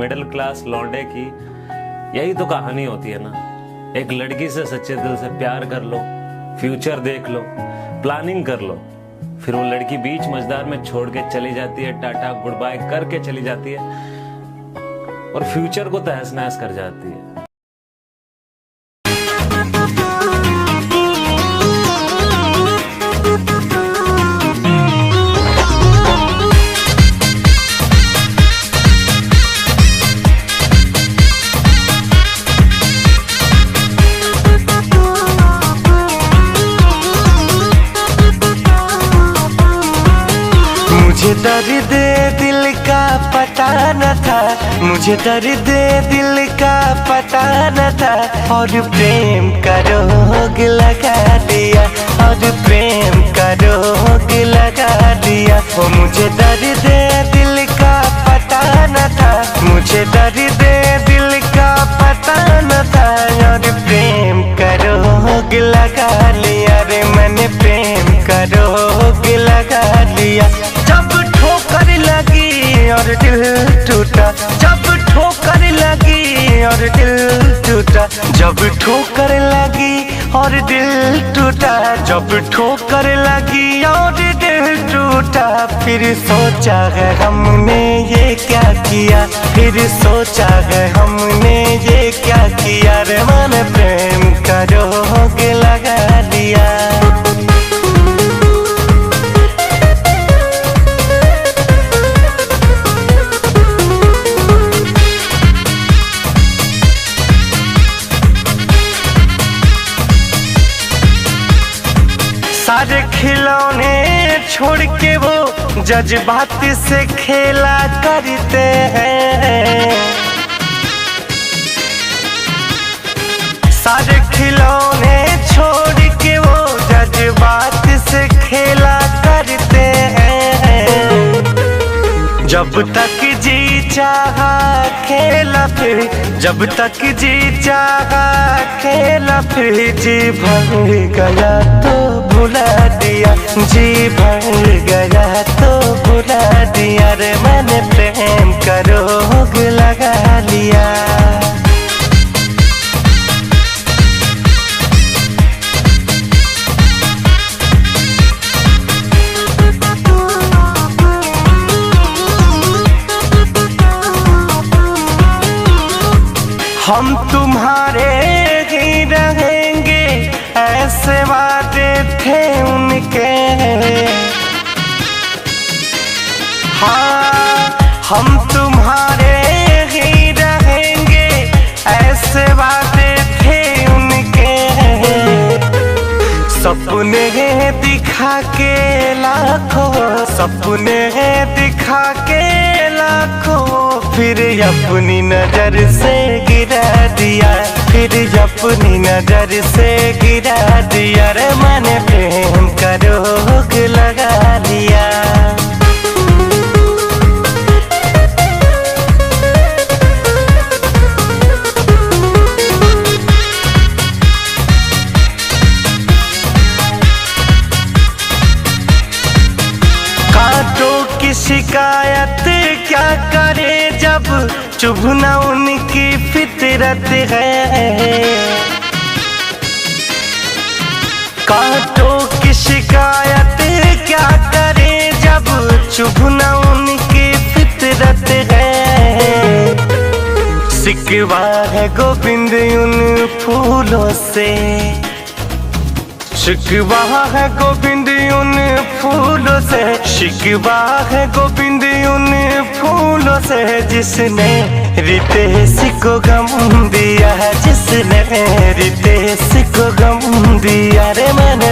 Middle class लौंडे की यही तो कहानी होती है ना। एक लड़की से सच्चे दिल से प्यार कर लो, फ्यूचर देख लो, प्लानिंग कर लो, फिर वो लड़की बीच मझदार में छोड़ के चली जाती है, टाटा गुड बाय करके चली जाती है और फ्यूचर को तहस नहस कर जाती है। मुझे दर्द दिल का पता न था, मुझे दर्द दिल का पता न था, और प्रेम का रोग लगा दिया, और प्रेम का रोग लगा दिया। वो मुझे दर्द दिल का पता न था, मुझे दर्द दिल का पता न था, और प्रेम का रोग लगा लिया रे मैंने, प्रेम का रोग लगा लिया। जब ठोकर लगी और दिल टूटा, जब ठोकर लगी और दिल टूटा, जब ठोकर लगी और दिल टूटा, जब ठोकर लगी और दिल टूटा, फिर सोचा है हमने ये क्या किया, फिर सोचा है हमने ये क्या किया रे मैंने, प्रेम का रोग लगा दिया। सारे खिलौने छोड़ के वो जज्बात से खेला करते हैं, सारे खिलौने छोड़ के वो जज्बात से खेला करते हैं। जब तक जी चाहा खेला फिर, जब तक जी चाहा खेला फिर, जी भर गया तो भुला दिया, जी भर गया तो भुला दिया रे मैंने, प्रेम का रोग लगा लिया। हम तुम्हारे ही रहेंगे ऐसे वादे थे उनके, हाँ हम तुम्हारे ही रहेंगे ऐसे वादे थे उनके। सपने दिखा के लाखों, सपने दिखा के लाखों, फिर अपनी नजर से गिरा दिया, फिर अपनी नजर से गिरा दिया रे मैंने, प्रेम का रोग लगा लिया। कांटों की शिकायत क्या करे जब चुभना उनकी फितरत है, कांटों की शिकायत क्या करे जब चुभना उनकी फितरत है। शिकवा है गोविंद उन फूलों से, शिकवा है गोविंद उन फूलों से, शिकवा है गोविंद उन फूलों से, जिसने रितेश को गम दिया है, जिसने रितेश को गम दिया रे मैंने।